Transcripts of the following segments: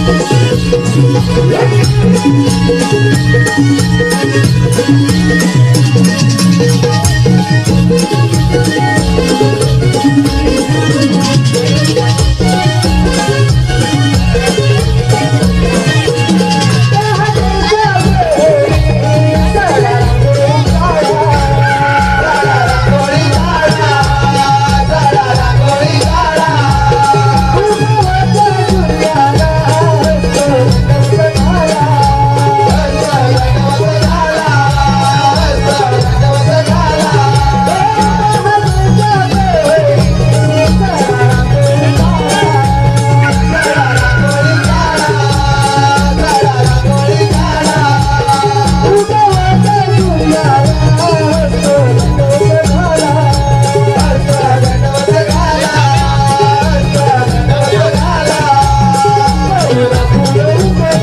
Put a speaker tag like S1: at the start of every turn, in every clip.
S1: Thank you.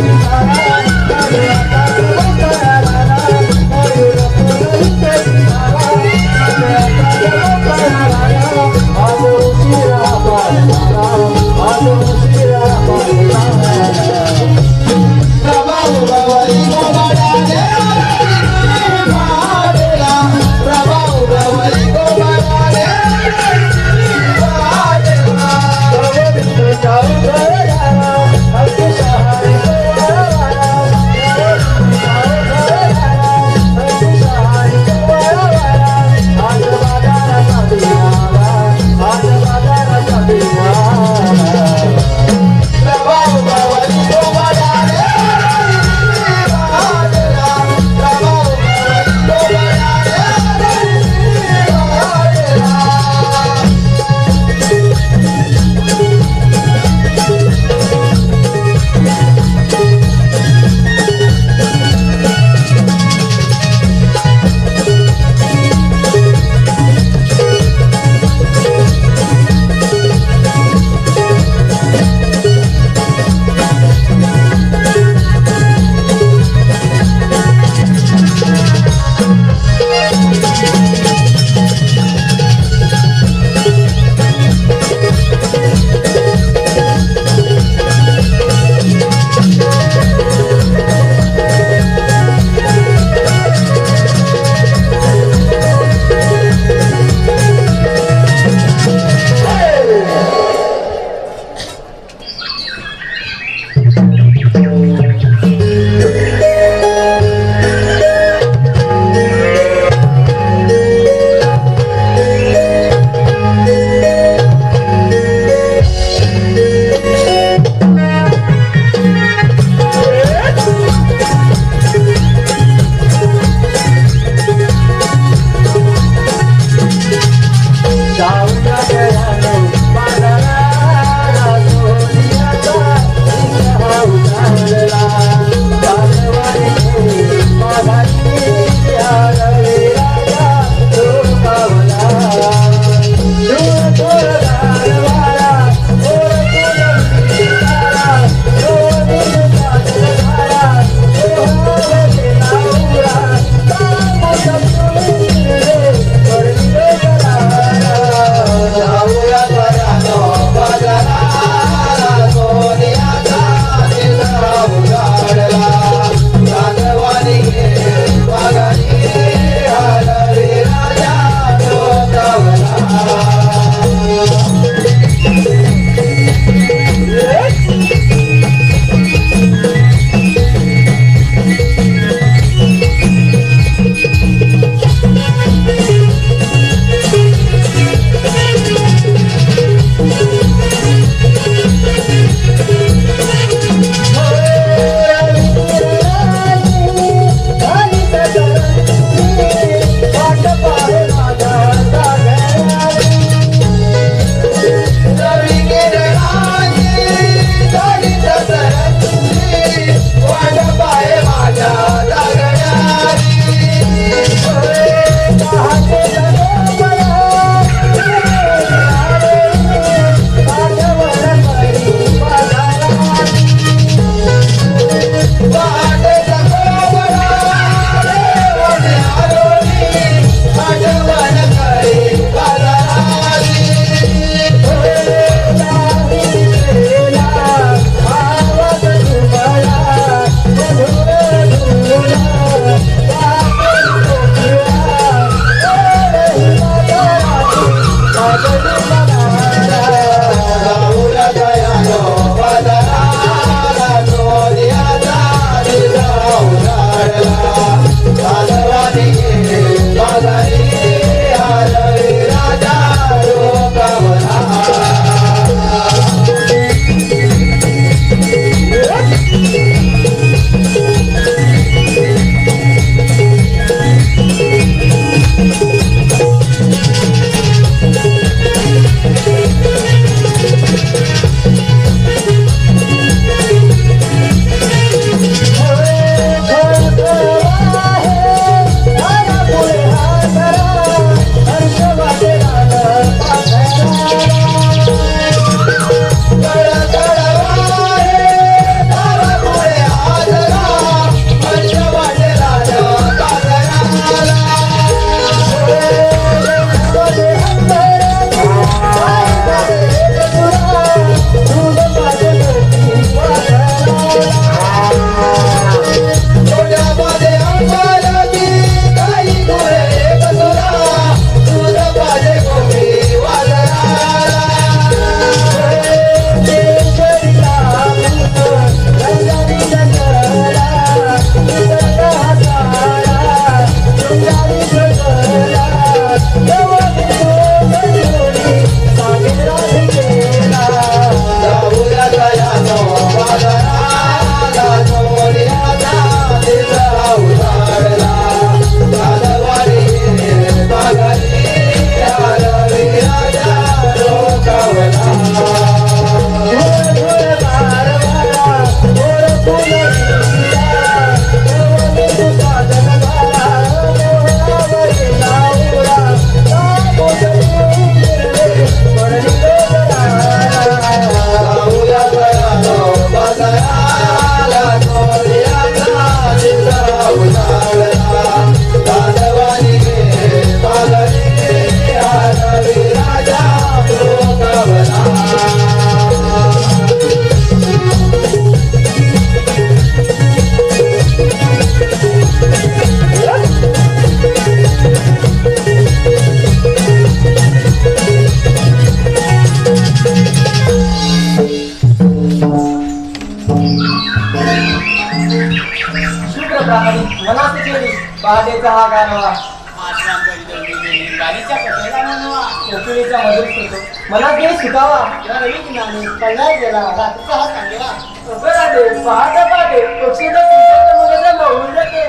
S1: शुक्र प्रहरी मनात केली पहाटेचा हा गारवा
S2: गाडीच्या कशाला म्हणवा
S1: कोकिळीचा मधुर होतो मनात गेली सुटावा
S2: या रवी किनारे कल्याण गेला रात्रीचा हा सांगेला
S1: पहाटे पहाटे पक्षीचा तुमच्या मुलाचा महुल जाते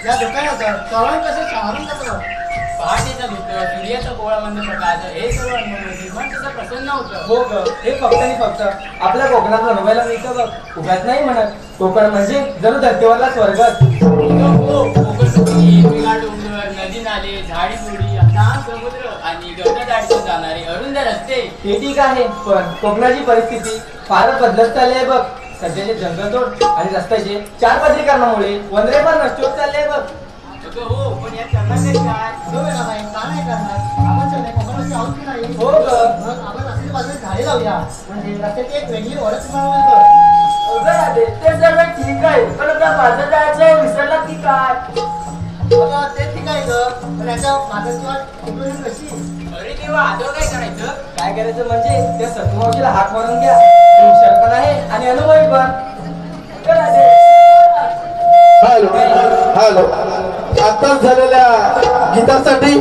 S2: या दुकानात चव्हाण कसं शहरून जातं पहाटेचा धुकं सूर्याचा कोवळामंद प्रकाश हे सर्व अनुभव मन त्याचं प्रसन्न होतं
S1: हो ग हे फक्त आणि फक्त आपल्या कोकणातला अनुभवायला मिळतं बघ उगाच नाही म्हणत कोकण म्हणजे जणू धरतीवरला स्वर्गच
S2: नदी नाले झाडी झुडी लहान समुद्र आणि गगनदाटीतून जाणारे अरुंद रस्ते
S1: हे ठीक आहे पण कोकणाची परिस्थिती फारच बदलत चालली आहे बघ सध्याचे जंगलतोड आणि रस्त्याचे चार पदरीकरणामुळे वनरे पण नष्ट होत चालले आहे बघ
S2: हो पण या करण्यासाठी काय जो वेळा नाही का नाही करणार आपण चल कोकणाची आहोत की नाही
S1: हो ग
S2: मग आपण रस्त्याच्या बाजूने झाडे लावूया म्हणजे रस्त्याची एक वेगळी ओळख मिळवतो
S1: ते सर्व ठीक आहे पण आता माझं जायचं विसरला की काय
S2: आता ते ठीक आहे ग पण याच्या मागची वाट उपयोगी कशी अरे देवा आता काय करायचं
S1: काय करायचं म्हणजे त्या सतमावशीला हाक मारून घ्या ती हुशार पण आहे आणि अनुभवी पण
S3: हॅलो हॅलो आताच झालेल्या गीतासाठी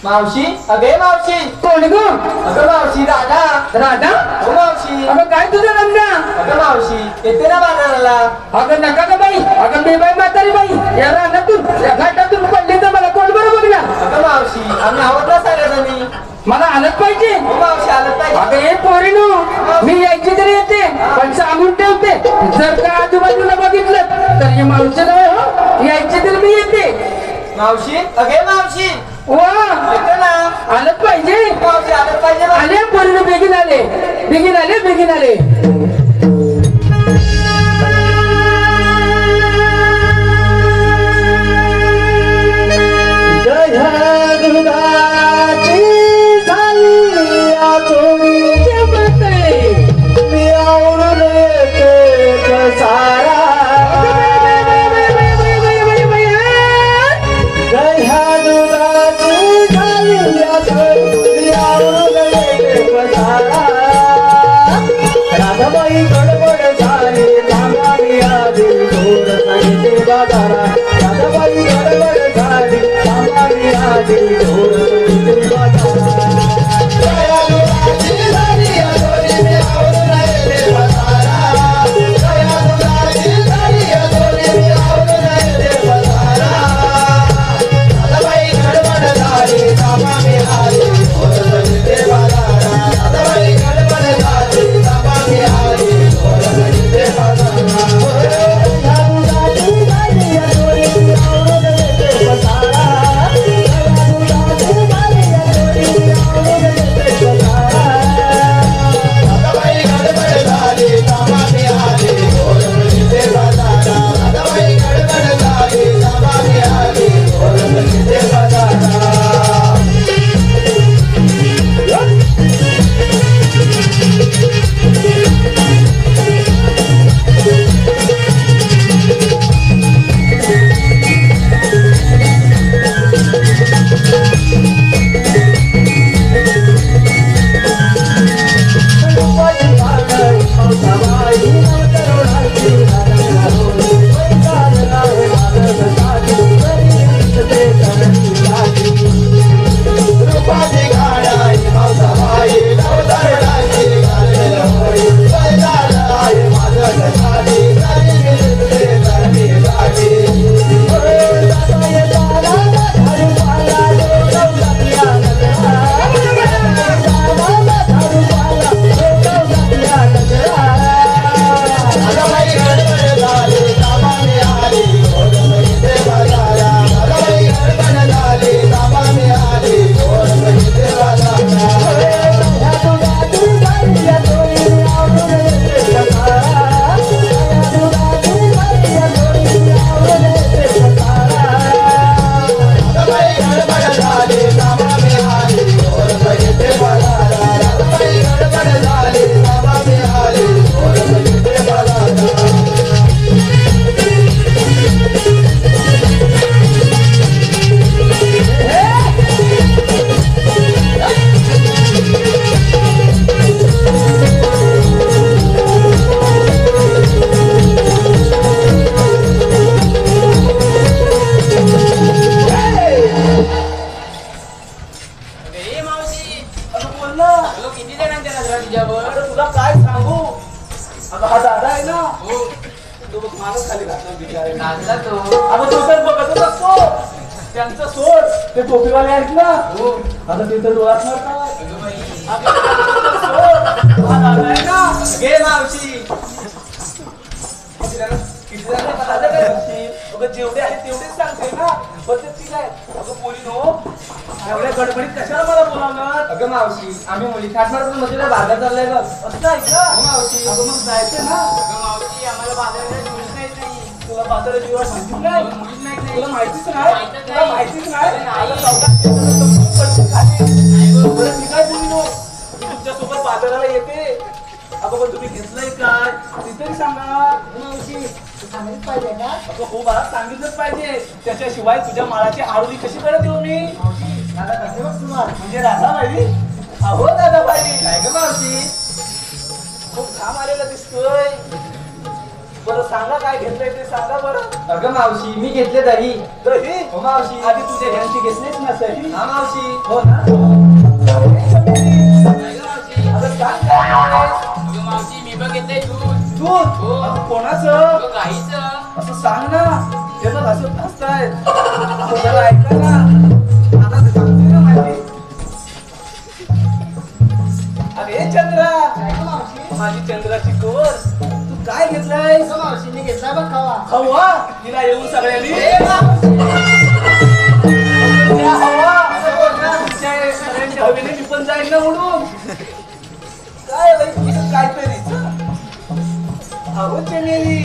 S1: मावशी अगे मावशी
S4: कोण ग
S1: अगं मावशी राधा
S4: राधा
S1: हो मावशी
S4: अगं काय तुझं रंगा
S1: अगं मावशी येते ना बाजाराला
S4: अगं नका ग बाई अगं मी बाई म्हातारी बाई या रानातून या घाटातून पडली तर मला कोण बरं बघणार
S1: अगं मावशी आम्ही आवडला सगळ्यांनी
S4: मला आलंच पाहिजे
S1: हो मावशी आलं पाहिजे
S4: अगं हे पोरीनो मी यायची तरी येते पण सांगून ठेवते जर का आजूबाजूला बघितलं तर हे मावशी नव्हे हो यायची तरी मी येते
S1: मावशी अगे मावशी
S4: वा
S1: येते ना
S4: आलंच पाहिजे
S1: मावशी आलं पाहिजे
S4: आले पोरीनो बेगीन आले बेगीन आले बेगीन आले
S3: Bye. माणूस खाली घातलं बिचारे.
S2: नाचला तो.
S3: अगं तो तर बघतच असतो. त्यांचं सोड ते टोपीवाले आहेत ना.
S2: हो.
S3: आता ते तर डोळ्यात मारतात.
S2: अगं बाई.
S3: सोड. हा दादा आहे ना.
S1: घे मावशी.
S3: किती जण पदार्थ काय मावशी? अगं जेवढे आहेत तेवढेच सांगते ना. बचत ठीक आहे. अगं पोरीनो, एवढ्या गडबडीत कशाला मला बोलावणार?
S1: अगं मावशी आम्ही मुली खाटमारून मजुरीला बाजार चाललाय बघ.
S3: असं आहे का?
S1: मावशी.
S3: अगं मग जायचं ना.
S2: अगं मावशी आम्हाला बाजारात मुलीच माहित नाही.
S3: तुला बाजाराची वेळ माहितीच नाही.
S2: मुलीच माहित नाही.
S3: तुला माहितीच नाही.
S2: माहीतच
S3: तुला
S2: नाही.
S3: माहितीच नाही.
S2: अरे नाही.
S3: आता चौकात खाली.
S2: नाही गं.
S3: बरं ठीक आहे पोरीनो. मी तुमच्यासोबत बाजाराला येते. अगं पण तुम्ही घेतलंय काय ते तरी सांगा.
S4: मावशी सांगितलं पाहिजे ना.
S3: अगं हो मला सांगितलंच पाहिजे. त्याच्याशिवाय तुझ्या माळाची आरोळी कशी करत येऊ मी?
S4: दादा कसे बघ तुम्हाला.
S3: म्हणजे राधाबाई. अहो दादाबाई.
S1: काय गं मावशी.
S3: खूप घाम आलेला दिसतोय. बरं सांगा काय घेतलंय ते सांगा बरं.
S1: अगं मावशी मी घेतले दही.
S3: दही.
S1: हो मावशी.
S3: आधी तुझ्या ह्यांची घेतलीच ना सही.
S1: हा मावशी.
S3: हो ना.
S2: नाही गं मावशी.
S3: आता सांग काय घेतलंयस?
S2: अगं मावशी मी बघ घेतलंय दूध.
S3: दूध.
S2: हो.
S3: अगं कोणाचं?
S2: अगं गाईचं.
S3: असं सांग ना. ते तर असं असतायत. अहो जरा ऐका ना. आता ते सांगते ना माहिती. अरे चंद्रा.
S4: काय गं मावशी.
S3: माझी चंद्राची कोर. तू काय घेतलंय?
S4: गं मावशी मी घेतला बघ खावा.
S3: हवा. तिला येऊन सगळ्यांनी त्या हवा. तुमच्या सगळ्यांच्या हवेने मी पण जाईन ना म्हणून. काय बाई तुझं काहीतरीच. अहो चमेली.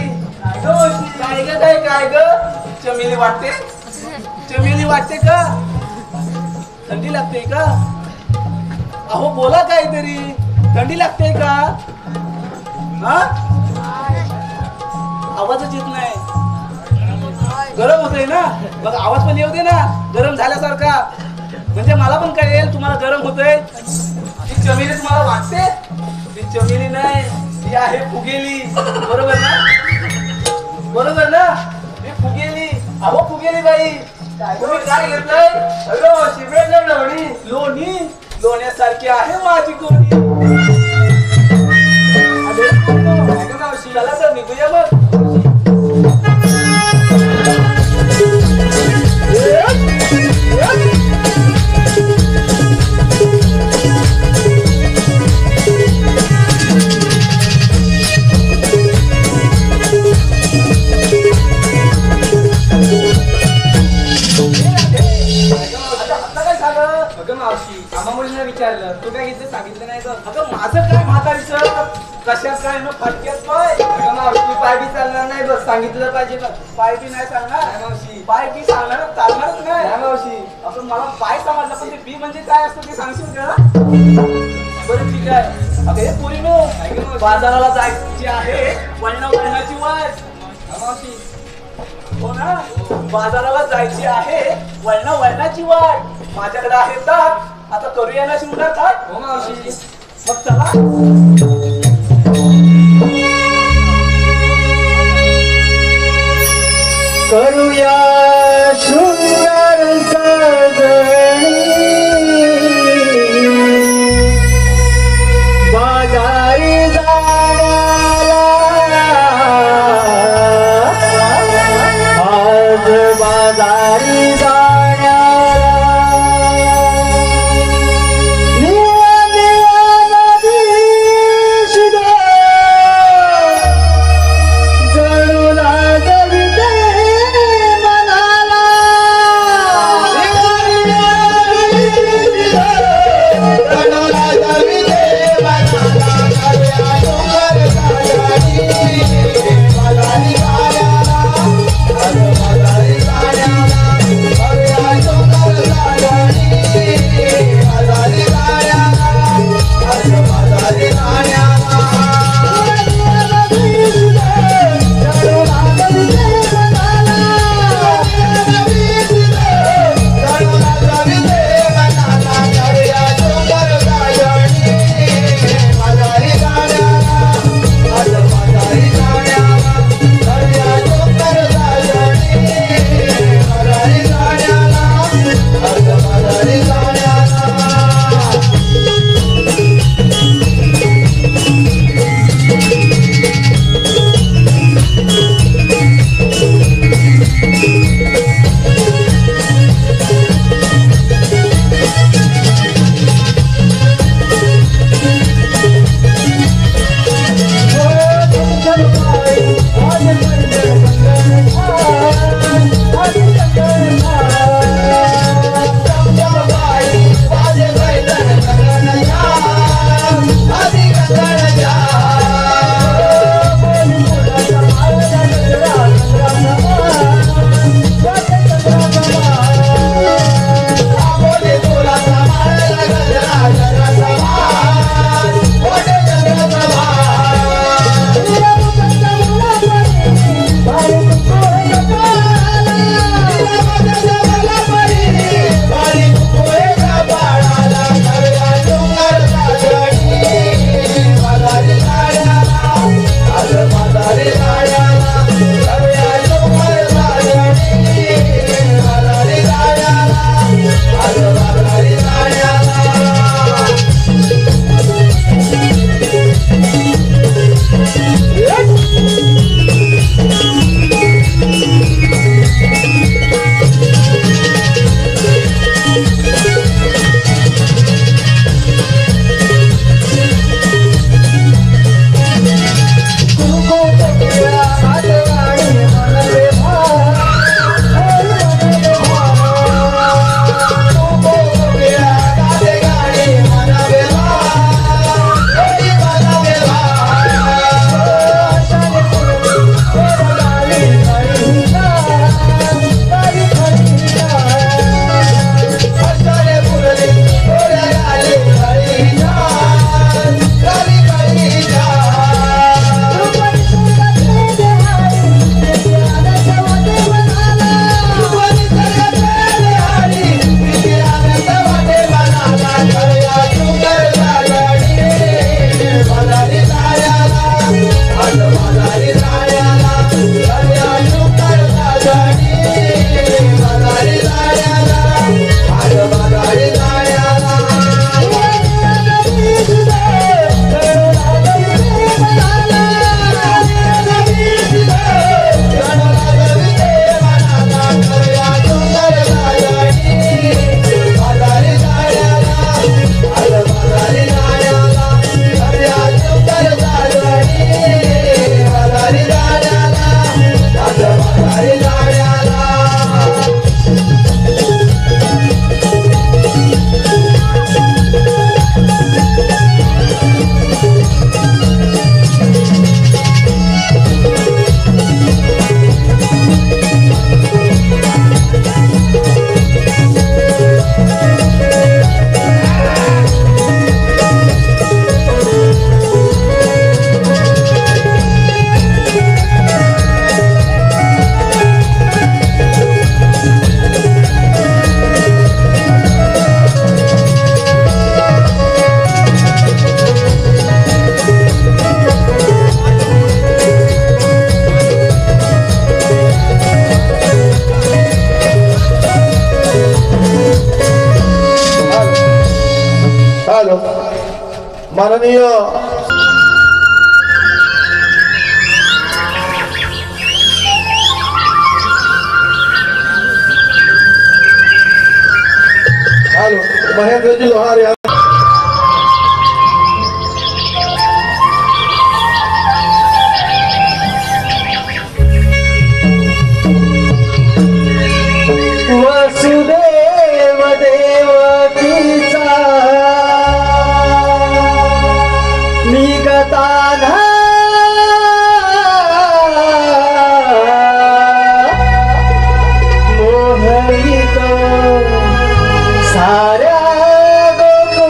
S3: काय ग काय ग चमेली वाटते. चमेली वाटते का? थंडी लागते का? अहो बोला काहीतरी. थंडी लागते का? हा आवाजच येत नाही. गरम होतंय ना. बघ आवाज पण येऊ दे ना. गरम झाल्यासारखा. म्हणजे मला पण कळेल तुम्हाला गरम होतंय. ती चमेली तुम्हाला वाटते? ती चमेली नाही. ती आहे फुगेली. बरोबर ना? बरोबर ना? ती फुगेली. अहो फुगेली बाई. तुम्ही काय घेतलंय? अगं शिबेल लोणी. लोणी. लोण्यासारखी आहे माझी कोणी.
S1: काय गं मावशी.
S3: चला तर निघूया मग. आता काय झालं?
S1: अगं मावशी आम्हा मुलींना विचारलं तू काय घेतलं सांगितलं नाही तर.
S3: अगं माझं काय म्हातारीचं. कशात काय ना फटक्यात पाय.
S1: अगं मावशी पाय बी चालणार नाही बघ सांगितलं पाहिजे बघ.
S3: पाय बी नाही सांगणार.
S1: काय मावशी.
S3: पाय बी सांगणार चालणारच
S1: काय
S3: नाही.
S1: मावशी.
S3: असं मला पाय समजलं पण ते बी म्हणजे काय असतं ते सांगशील का? बरं ठीक आहे. अगं हे पोरीनो बाजाराला जायची आहे. वळणाची वाट.
S1: हा मावशी.
S3: हो ना. बाजाराला जायची आहे. वळणाची वाट. माझ्याकडे आहे ताक. आता करूया ना शिवणार ताक.
S1: हो मावशी.
S3: मग चला.
S4: करूया शृंगार सजणी बाजारी जाण्याला आज बाजारी जाण्याला निळ्या निळ्या नदीशिदा जणू लागविते मला
S5: माननीय महेंद्रजी लोहार या
S1: वसुदेव देवकीचा निगता मोहित साऱ्या गोकुळाला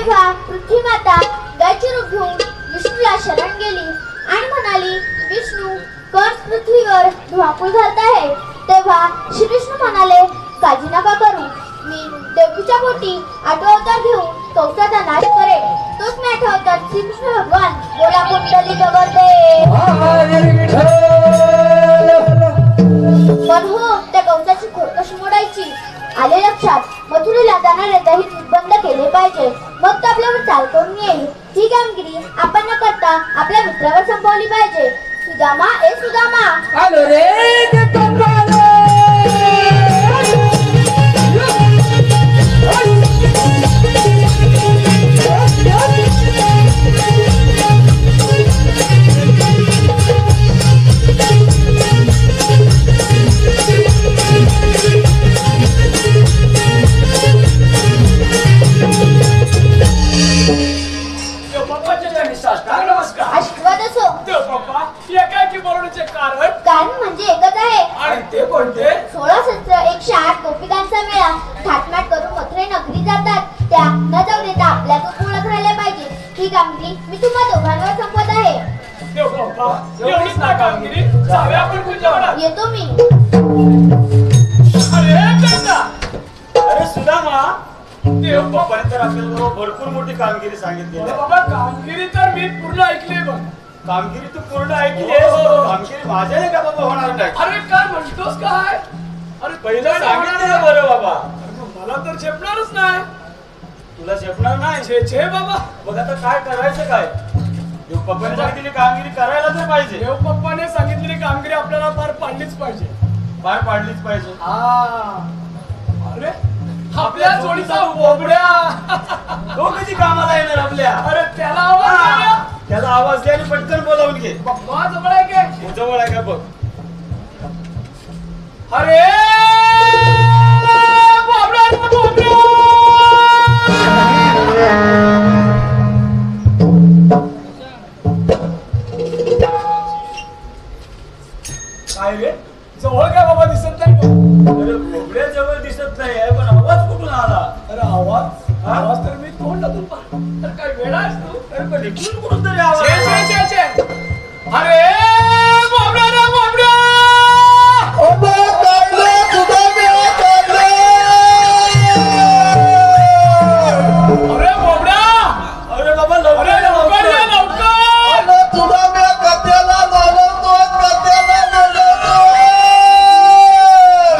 S6: तेव्हा पृथ्वी माता गायचे रूप घेऊन विष्णूला शरण गेली आणि म्हणाली, विष्णू, कंस पृथ्वीवर धुमाकूळ घालत आहे. तेव्हा श्री विष्णू म्हणाले, काळजी नका करू, मी देवकीच्या पोटी 8 अवतार घेऊन कंसाचा नाश करेन. तोच मी 8 अवतार श्रीकृष्ण भगवान बोला कुंडली गवरते. पण हो, त्या कंसाची खोड कशी मोडायची आले लक्षात. मथुरेला जाणारे दही बंद केले पाहिजे, मग तो आपल्यावर चाल करून येईल. ही कामगिरी आपण न करता आपल्या मित्रावर संपवली पाहिजे. सुदामा, ए सुदामा,
S4: आलो रे ते कंसाला.
S6: आशीर्वाद असो. कारण म्हणजे एकच आहे.
S2: आणि ते कोणते?
S6: 16 शस्त्र 108 गोपिकांचा मेळा थाटमाट करून मथुरे नगरी जातात. त्या न जाऊ देता आपल्या बोलत राहिल्या पाहिजे. ही कामगिरी मी तुम्हा दोघांवर संपवत आहे.
S2: एवढीच ना कामगिरी? जाऊया आपण कुंजवनात.
S6: येतो मी.
S7: अरे सुदामा, देव बाप्पाने तर आपल्याला भरपूर मोठी कामगिरी सांगितली.
S2: बाबा, कामगिरी तर मी पूर्ण ऐकली बघ.
S7: कामगिरी तू पूर्ण ऐकली. कामगिरी माझ्याने का बाबा होणार नाही?
S2: अरे काय म्हणतोस काय? अरे
S7: पहिलं सांगितलं बरं बाबा.
S2: मला तर झेपणारच नाही.
S7: तुला झेपणार नाही?
S2: छे बाबा.
S7: मग आता काय करायचं काय? देव बाप्पाने सांगितलेली कामगिरी करायला तर पाहिजे.
S2: देव पप्पाने सांगितलेली कामगिरी आपल्याला पार पाडलीच पाहिजे.
S7: पार पाडलीच पाहिजे.
S2: अरे आपल्या जोडीचा बोबड्या.
S7: तो कधी कामाला येणार आपल्या?
S2: अरे त्याला आवाज द्या.
S7: त्याला आवाज दे आणि पटकन बोलावून घे.
S2: बाप्पा जवळ आहे काय?
S7: तू जवळ आहे का बघ.
S2: अरे बोबड्या रे, बोबड्या.
S7: काय रे?
S2: जवळ काय बाबा दिसत नाही बघ.
S7: अरे बोबड्या जवळ दिसत नाही आहे, पण आवाज कुठून आला?
S2: अरे आवाज तर मी तोंडातून तर काय वेळा आहेस तू?
S7: अरे पण इकडून कुठून तरी आवाज
S2: छे,
S7: आला.
S2: छे, छे, छे. अरे बोबड्या रे, बोबड्या. अरे बोबड्या.
S7: अरे बाबा
S2: अरे
S7: लवकर ये,
S2: लवकर ये, लवकर.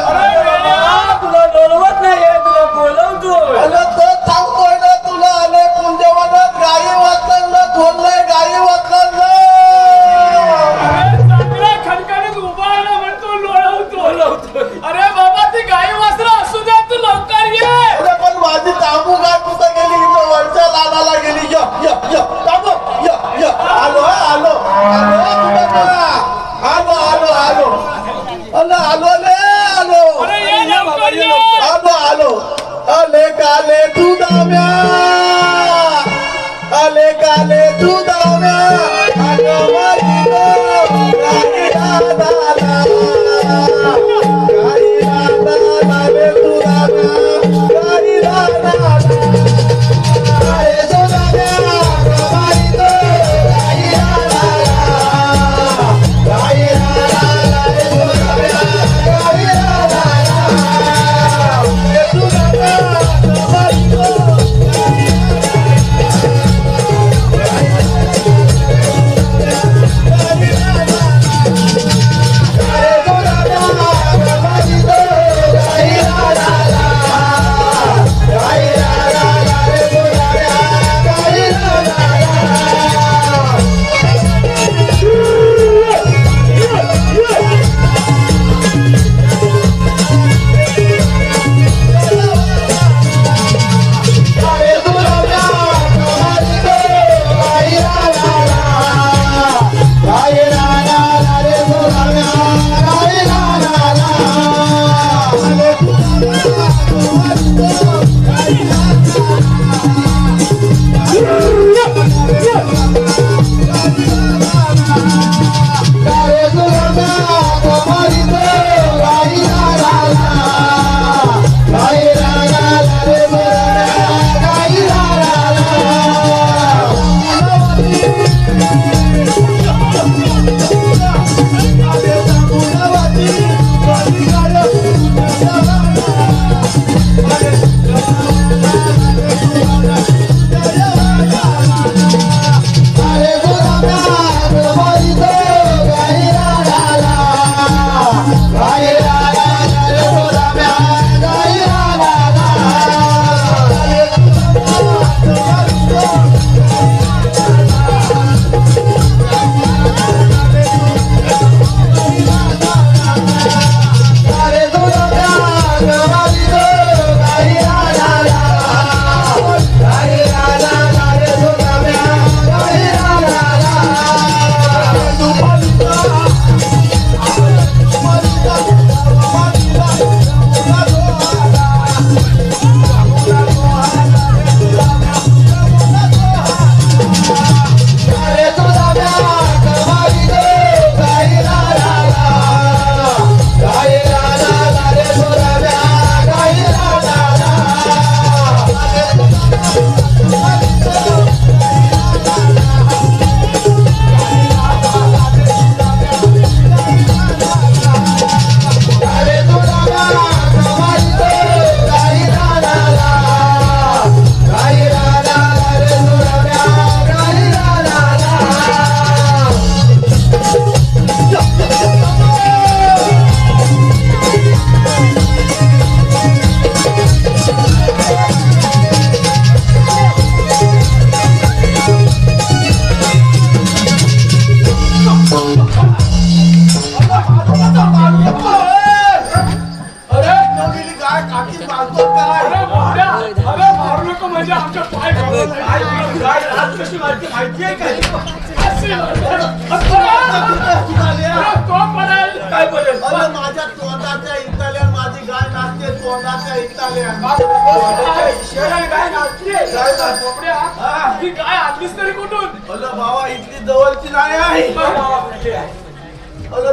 S2: अरे वेड्या.
S7: तुला बोलवत नाहीये, तुला बोलवतोय.
S2: अरे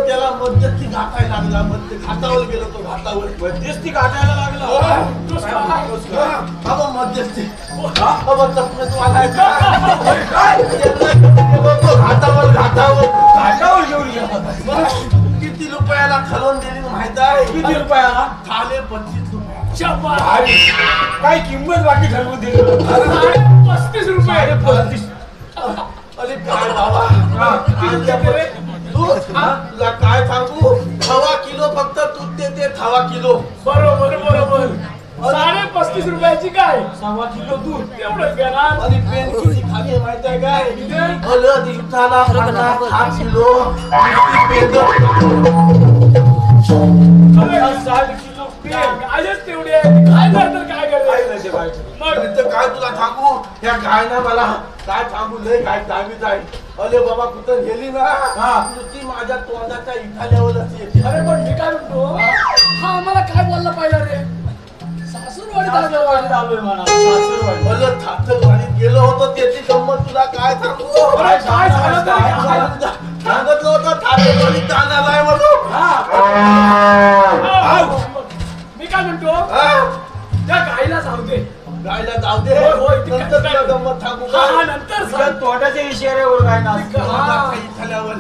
S5: त्याला मध्यस्थी घाटायला लागला, घाटावर गेलो तो, घाटावर मध्यस्थी घाटायला लागला. मध्यस्थी घाटावर घाटावर घाटावर घेऊन गेला. किती रुपयाला खलवून दिली माहित आहे? किती रुपयाला? थाले 25 रुपये. काय किंमत बाकी ठरवून दिली? 35 रुपये. 35. अरे काय बाबा तुला काय सांगू, 1 किलो फक्त दूध देते, 1 किलो.
S2: बरोबर बरोबर. 35 रुपयाची काय 1 किलो दूध एवढंच घेणार.
S5: आणि पेन किती खाली माहित आहे काय? दिवसाला 50 किलो पेन.
S2: 60 किलो पेन कायच तेवढे काय तर काय करायचं मग
S5: काय तुला सांगू, या गायना मला काय सांगू, लय काय दामीच आहे. अरे बाबा कुठं गेली ना ती माझ्या तोंडाच्या इथाल्यावरच येते.
S2: अरे पण मी काय म्हणतो, हा आम्हाला काय बोलला पाहिजे रे? सासूरवाडीत आलोय म्हणा.
S5: मला ठाकरवाडीत गेलो होतो, त्याची गंमत तुला काय सांगू.
S2: काय झालं
S5: सांगितलं होतं ठाकरवाडीत जाणार आहे म्हणून.
S2: मी काय म्हणतो, त्या गाईला जाऊ दे.
S5: गायला जाऊ दे, नंतर तुला गंमत सांगू का?
S2: नंतर
S1: तोंडाच्या इशाऱ्यावर काय ना
S5: इथाल्यावर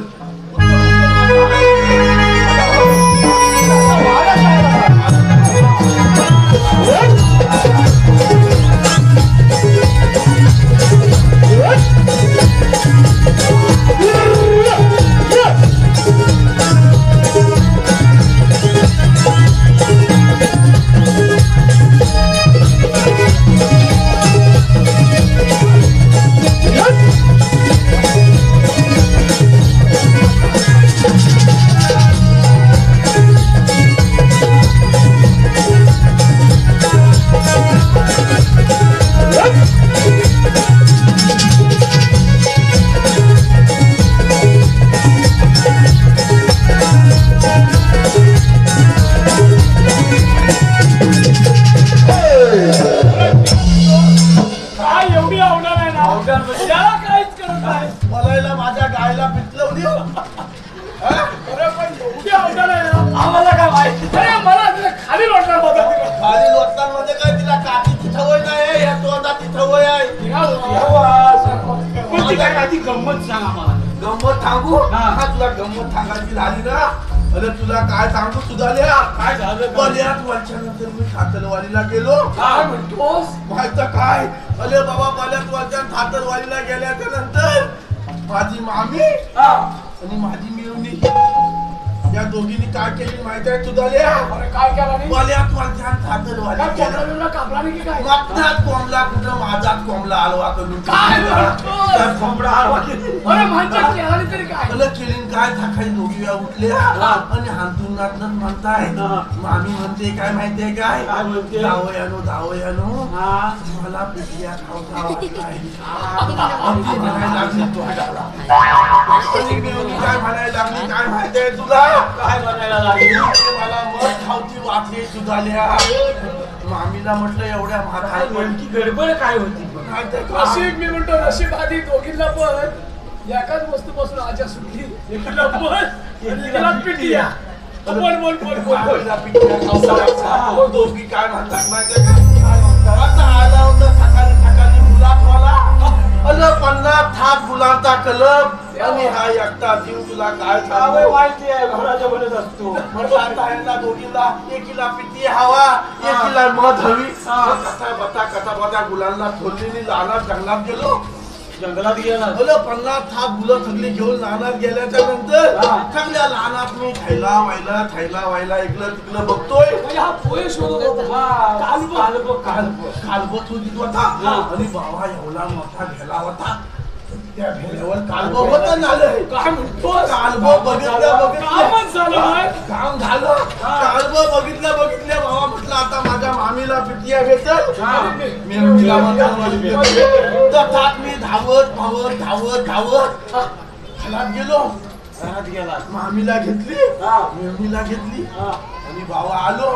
S5: माझ्या गायला पिटलवली.
S2: आम्हाला काय माहिती, मला खाली लोटणार होता.
S5: खाली लोटतांमध्ये काय तिला काठी तिथं वय नाही, या तोंडा तिथं वय आहे. काय ती गंमत सांग आम्हाला. गंमत सांगू? हा तुला गंमत सांगायची झाली ना, अरे तुला काय सांगू सुधाल्या, काय झालं? बल्यात वर्षानंतर मी खातरवाडीला गेलो. काय म्हणतोस? माहित काय, अरे बाबा बल्यात वर्षान खातरवाडीला गेल्याच्या नंतर माझी मामी आणि माझी मिळवणी या दोघींनी काय केली माहिती आहे तुझ्या? काय केलं? बल्यात वर्षान खातरवाडीला कापला नाही की काय? मागण्यात कोंबला कुठं माझात कोंबला हलवा करून काय कोंबडा हलवा केली काय सकाळी दोघी वेळा उठल्या आणि हातून नाचत म्हणताय. मामी म्हणते काय माहितीये काय, धावयानो धावयानो मला पिठ्या खावता वाटलाय. काय म्हणायला लागली काय माहितीये तुला? काय म्हणायला लागली? मला मध खावची वाटली तुझाल्या. मामीला म्हटलं एवढ्या महाराज नेमकी गडबड काय होती?
S3: नशीब मी म्हणतो नशीब आधी दोघींना पण एकाच वस्तूपासून आजा सुटली. एकीला पण एकीला पिटिया.
S5: दोघी काय म्हणतात माहिती आता आला होता सकाळी सकाळी मुलात मला 50 थाप मुलांचा कलब आणि हा एकटा जीव तुला काय सांगू माहिती आहे घराच्या बनत असतो. म्हटलं आता यांना दोघीला एकीला पिती हवा एकीला मध हवी. कथा बता गुलांना थोरलेली लहानात जंगलात गेलो. जंगलात गेला 50 थाप मुलं सगळी घेऊन लहानात गेल्याच्या नंतर सगळ्या लहानात मी थैला व्हायला इकडं तिकडं बघतोय.
S3: हा पोहे शोधत होता.
S5: कालबो शोधित होता आणि बाबा एवढा मोठा भेला होता. त्या भेल्यावर कालबो होतं झालं. काय म्हणतो? कालबो बघितलं काम झालं. कालबो बघितल्या बाबा म्हटलं आता माझ्या मामीला पिटिया भेटल. मी धावत खलात गेलो. मामीला घेतली मेवणीला घेतली आणि बाबा आलो.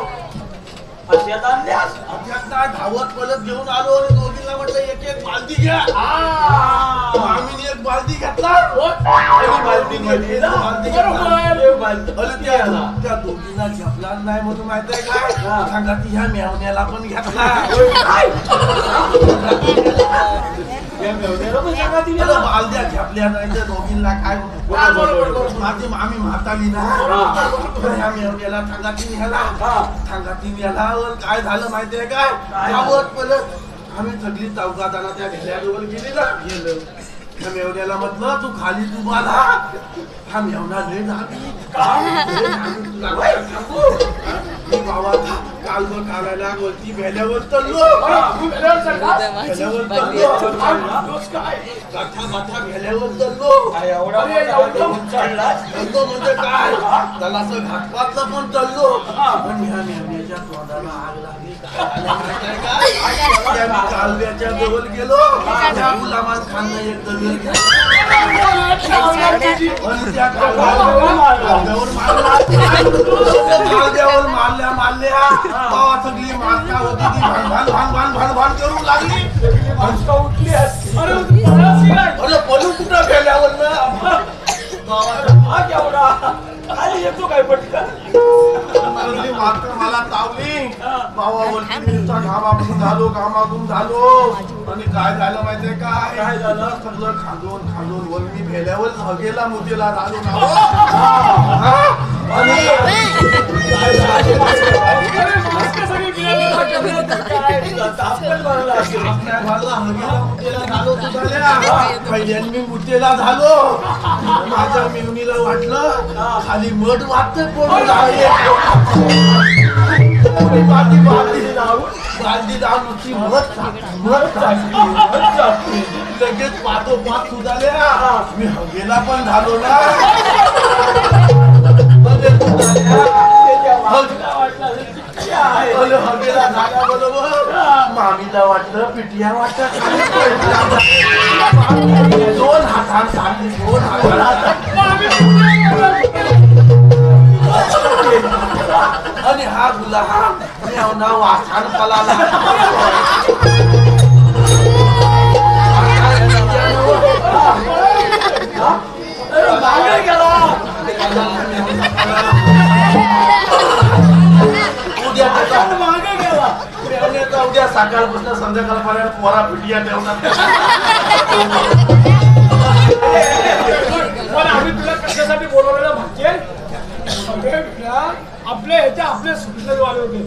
S5: धावत पलत घेऊन आलो आणि दोघींना म्हटलं एक एक बालदी घ्या. मामीने एक बालदी घेतला त्या दोघींना झेपला नाही म्हणून माहित आहे काय सांगा ती ह्या मेवण्याला पण घेतला. बालद्या झेपल्या नाही तर दोघींना काय माझी मामी म्हाताली ना ह्या मेवण्याला सांगाती न्याला काय झालं माहितीये काय धावत पलत आम्ही सगळी चौकाताना त्या ढेल्याजवळ गेली ना. गेलो त्या मेवण्याला म्हटलं तू खाली तू बाला हा मेवणा लय झाली बाबा कालबं काढायला वरती भेल्यावर चढलो. गाठा भेल्यावर चढलो. चढलो म्हणजे काय त्याला असं घाटपातलं पण चढलो. पण ह्या मेवण्याच्या तोंडाला आग लागली. कालव्याच्या जवळ गेलो. गुलामान खान एक दगड मारल्या बाबा सगळी मारता होती ती भान करून लागली. उठली अरे पलू कुठं गेल्यावर ना खाली येतो काय पटकन मात्र मला तावली. बाबावरती घामाघूम झालो आणि काय झालं माहितीये काय झालं सगळं खांदून वर मी भेल्यावर हगेला मुतेला झालो ना. पहिल्यांदा मुतेला झालो. माझ्या मेवणीला वाटलं खाली मध वाटतंय पडून बालदी लावून होती मध लगेच पाठोपाठ सुधारल्या. मी हगेला पण झालो ना. हगेला झाल्याबरोबर मामीला वाटलं पिटिया वाटत 2 हातात चालली 2 हातात आणि हा गुलाब मेवना वासान पलाला. उद्या सकाळपासून संध्याकाळपर्यंत पोरा पिटिया ठेवतात.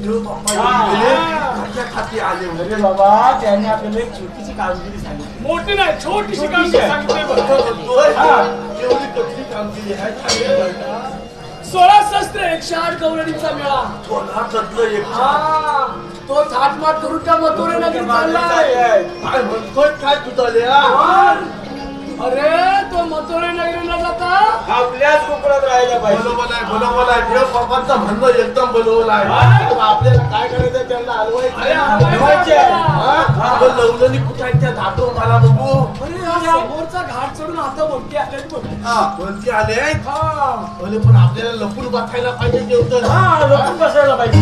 S5: देव बाप्पा गेले, माझ्या खाती आले.
S7: अरे बाबा त्यांनी आपल्याला एक छोटीशी कामगिरी सांगितली.
S2: मोठी नाही छोटीशी
S7: छोटीशी
S2: कामगिरी
S7: आहे.
S2: सांगितली बरं.
S5: बोलतोय, एवढी कसली कामगिरी आहे सांगितलं बरं का?
S2: 16 शस्त्र 108 गवळणीचा मेळा.
S5: कोणातलं एक
S2: हा, तो थाटमाट करून त्या मथुरे नगरी चाललाय.
S5: काय म्हणतोय काय तुझं
S2: अरे तो मथुरे नगरीला जाता
S7: आपल्याच कोकणात राहायला पाहिजे.
S5: बरोबर आहे देव बाबांचं म्हणणं एकदम बरोबर आहे. तर आपल्याला काय करायचं त्यांना
S7: हलवायचे.
S5: लवलनी कुठे आहे त्या दाखव मला बघू.
S2: समोरचा घाट चढून आता मोठी आले
S5: कोणती आले भले पण आपल्याला लपून बसायला पाहिजे देव तर.
S7: हा लपून बसायला पाहिजे.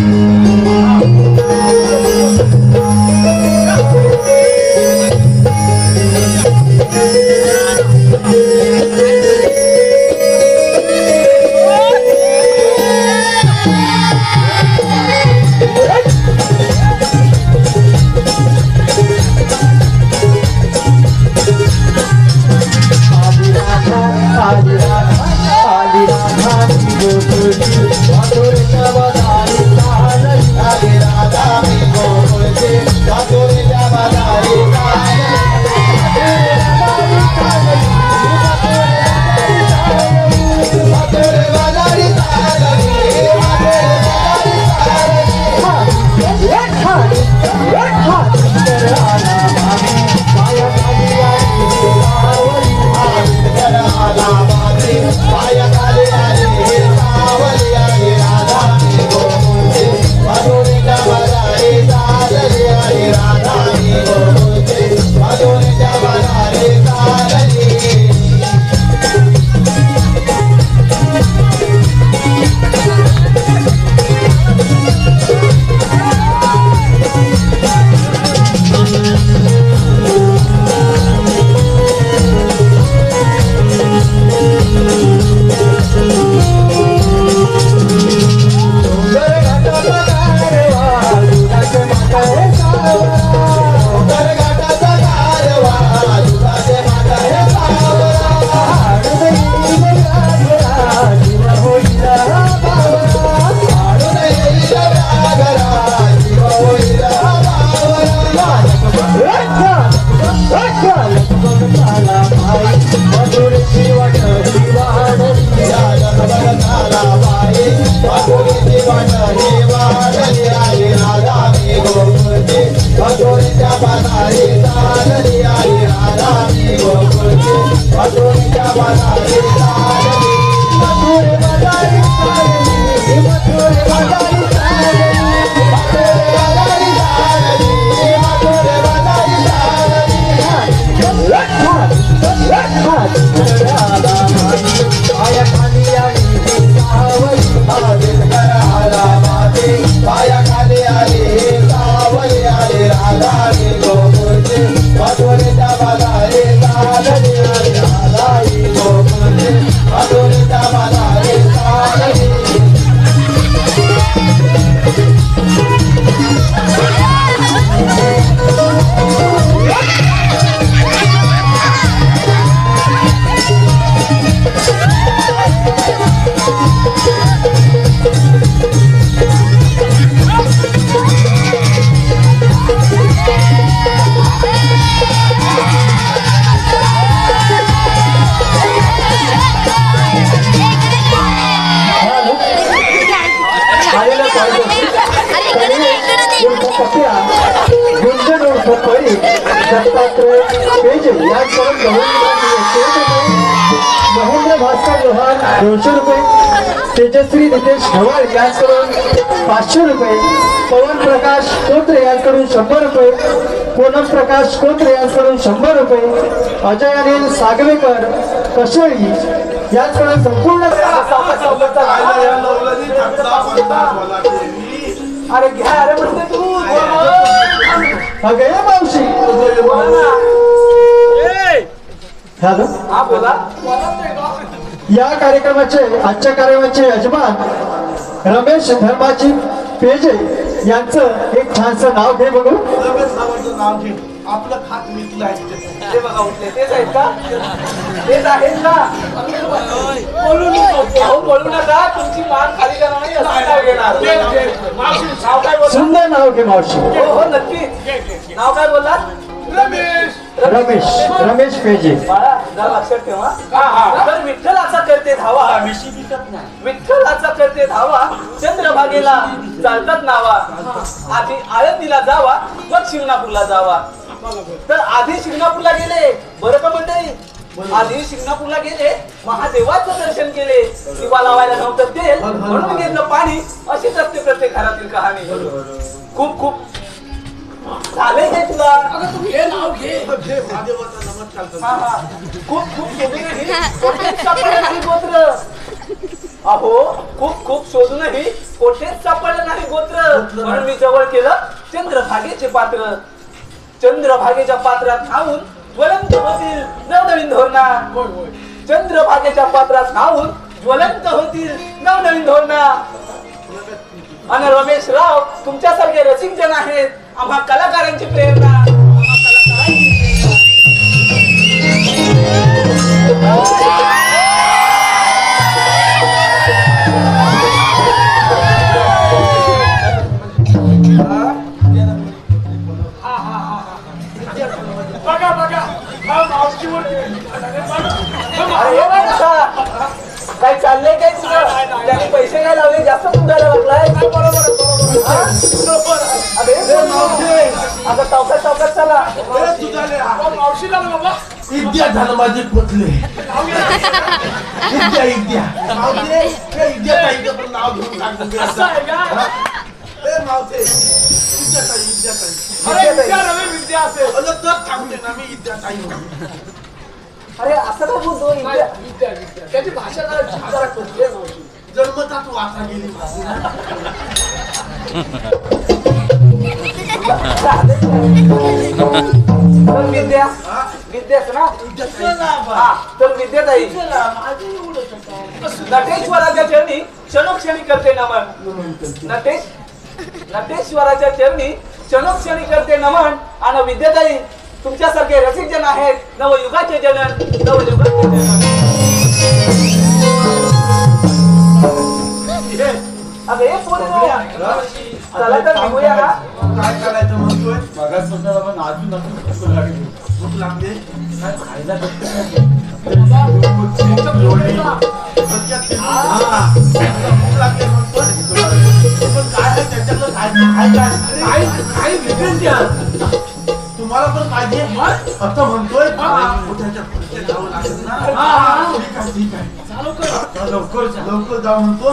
S1: महेंद्र भास्कर लोहार 200 रुपये, तेजश्री नितेश ढवाळ यांकडून 500 रुपये, पवन प्रकाश कोत्रे यांकडून 100 रुपये, पूनम प्रकाश कोत्रे यांकडून 100 रुपये, अजय अनिल सागवेकर कशेळी यांकडून संपूर्ण
S3: अरे घ्या अरे म्हणते तू
S1: अगे मावशी हॅलो
S3: हा बोला
S1: या कार्यक्रमाचे आजच्या कार्यक्रमाचे यजमान रमेश धर्माजी पेजे यांचं एक छानसं नाव घे बघू.
S5: रमेश नावाचं नाव घे. आपलं खात विकलं आहे
S3: ते बघा उठले, तेच आहेत का? तेच आहेत का? अहो बोलू नका, तुमची मान खाली करणार नाही, असं नाव घेणार. नाव काय बोलला?
S1: सुंदर नाव घे मावशी.
S3: हो हो नक्की. नाव काय बोलला?
S1: रमेश रमेश पेजे.
S3: बाळा जरा लक्षात ठेवा. तर विठ्ठलाचा करते धावा, विठ्ठलाचा करते धावा, चंद्रभागेला चालतात नावा. आधी आळंदीला जावा, मग शिंगणापूरला जावा. तर आधी शिंगणापूरला गेले, बरं का मंडळी? आधी शिंगणापूरला गेले, महादेवाचं दर्शन केले. दिवा लावायला नव्हतं तेल, म्हणून घेतलं पाणी. अशीच असते प्रत्येक घरातील कहाणी. खूप खूप झालंय काय तुला? हा, हा. खूप खूप शोधूनही कोठेच सापडलं नाही गोत्र. अहो खूप खूप शोधूनही कोठेच सापडलं नाही गोत्र. म्हणून मी जवळ केलं चंद्रभागेचे पात्र. चंद्रभागेच्या पात्रात खाऊन ज्वलंत होतील नवनवीन धोरणा. चंद्रभागेच्या पात्रात खाऊन ज्वलंत होतील नवनवीन धोरणा. आणि रमेश राव तुमच्यासारखे रसिक जण आहेत. आम्हा कलाकारांची प्रेरणा, आम्हा कलाकारांची
S5: बघा बघा हा मावशीवर
S3: काय चाललंय काय तुझं? त्याने पैसे काय लावले? जास्त तुडायला लागलाय. आता चौकात चौकात चला.
S5: मावशीला बाबा
S8: इद्या झालं माझे पोचले. इद्या इद्या मावते इद्या ताईचं पण नाव घेऊन टाकून
S5: असं आहे का?
S8: ए मावते इद्या ताई इद्या ताई.
S5: अरे विद्या नव्हे विद्या असेल.
S8: अरे तर सांगते ना मी इद्या ताई म्हणून.
S3: अरे असं काय बोलतो?
S5: विद्या विद्या त्याची भाषा जरा कठीण आहे मावशी.
S8: जन्मताच वाचा गेली
S3: तर विद्या विद्याच ना. हा तर विद्याताई नटेश्वराच्या चरणी क्षणोक्षणी करते नमन. नटेश्वराच्या चरणी क्षणोक्षणी करते नमन. आणि विद्याताई तुमच्यासारखे रसिक जन आहेत. नवयुगाचे जनन, नवयुगाचे जनन. अगं हे पोरी चला तर निघूया ना.
S8: काय करायचं म्हणतोय?
S7: बघा स्वतःला पण अजून भूक लागली.
S8: भूक लागली.
S7: काय खायला
S8: भूक लागली म्हणतोय. पण काय आहे त्याच्यातलं काय विकत द्या. तुम्हाला पण पाहिजे असं म्हणतोय. त्याच्या पुढचे जावं लागेल ना. ठीक आहे लवकर जाऊ म्हणतो.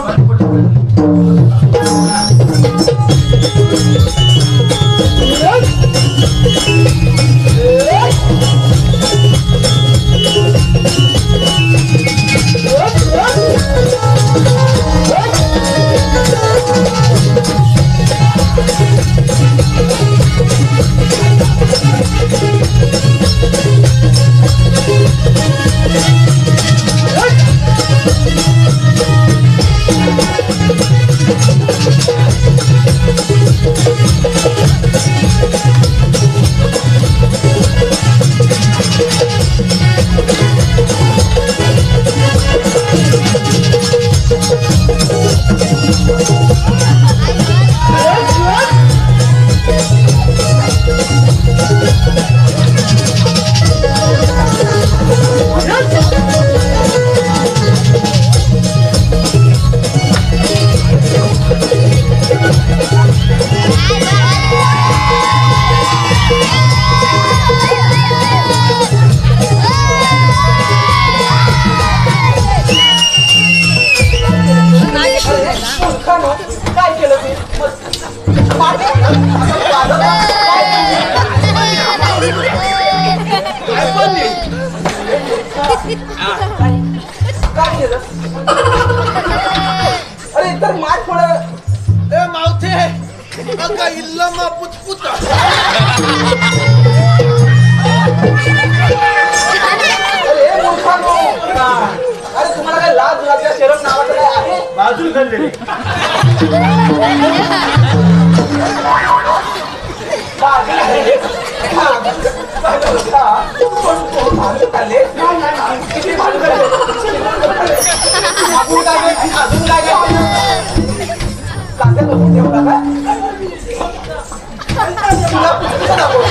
S3: अरे तर माठ पुढे
S8: ए मावते अगं इल्लमा पुचपुचा.
S3: अरे मूर्खानो. अरे तुम्हाला काय लाज लाजा शरम नावाचं काय आहे?
S7: बाजूला धरलेले
S3: कोण खाल्ले किती भांडण खाल्ले अजून काय कांद्या बघून देऊ नका तुला पुस्तकं दाखवतो.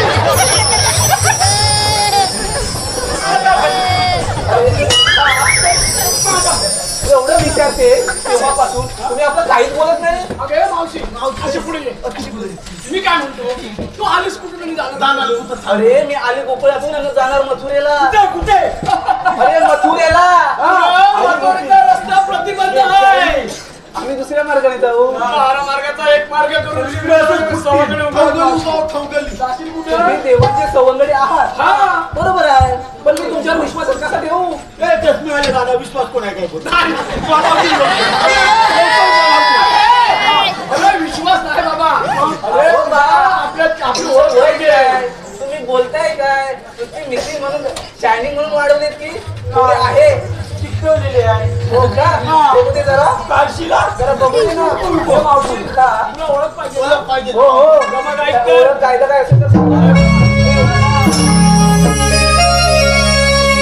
S3: एवढं विचारते तेव्हापासून तुम्ही आपलं काहीच बोलत नाही.
S5: अगे मावशी अशी पुढे ये. मी काय म्हणतो तू आलीस कुठे तुम्ही जाणार
S3: अरे मी आले गोकुळातून आणि जाणार मथुरेला.
S5: कुठे
S3: अरे मथुरेला
S5: रस्ता प्रतिबंध आहे.
S3: आम्ही दुसऱ्या मार्गाने जाऊ.
S5: बारा मार्गाचा एक मार्ग करून
S3: तुम्ही देवाचे सवंगडी आहात बरोबर आहे पण मी तुमच्यावर विश्वास कसा ठेवू.
S7: चष्मेवाले दादा विश्वास कोण आहे काय
S5: विश्वास नाही बाबा.
S3: अरे बा,
S5: आपली ओळख व्हायची आहे.
S3: तुम्ही बोलताय काय तुमची मिटिंग म्हणून शायनिंग म्हणून वाढवलेत की थोडे आहे चिकटवलेले आहे. हो का बघू दे जरा काढशीला जरा बघू दे ना. हो मावशीला
S5: तुला ओळख पाहिजे
S3: हो हो ओळख कायदा काय असेल तर सांगा.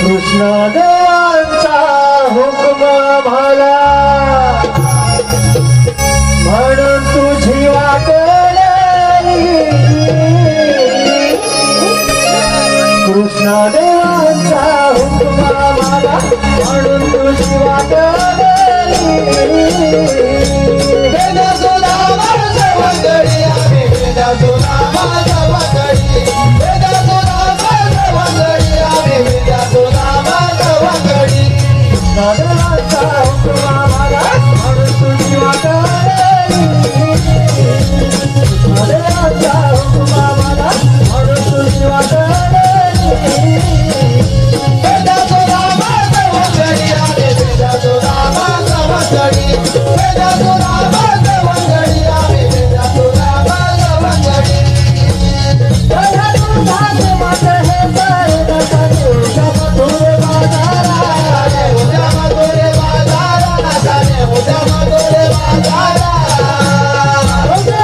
S1: कृष्णदेवांचा हुकम भाला म्हणून तुझी वाटली. कृष्णदेवांचा हुकम भाला म्हणून तुझी वाटली. वेदा तुला माझा वंदडी आहे वेदा तुला माझा वंदडी वेदा तुला माझा वंदडी आहे वेदा तुला माझा वंदडी. कृष्णदेवांचा हुकम भाला म्हणून तुझी वाटली. कृष्णदेवांचा हुकम भाला म्हणून तुझी वाटली. वेदा तुला माझा वंदडी आहे वेदा तुला माझा वंदडी वेदा तुला माझा वंदडी आहे वेदा तुला माझा वंदडी. वेदा तुला माझा हे परदा सारे उद्या मधुरे बाजारा उद्या मधुरे बाजारा सारे उद्या मधुरे बाजारा. उद्या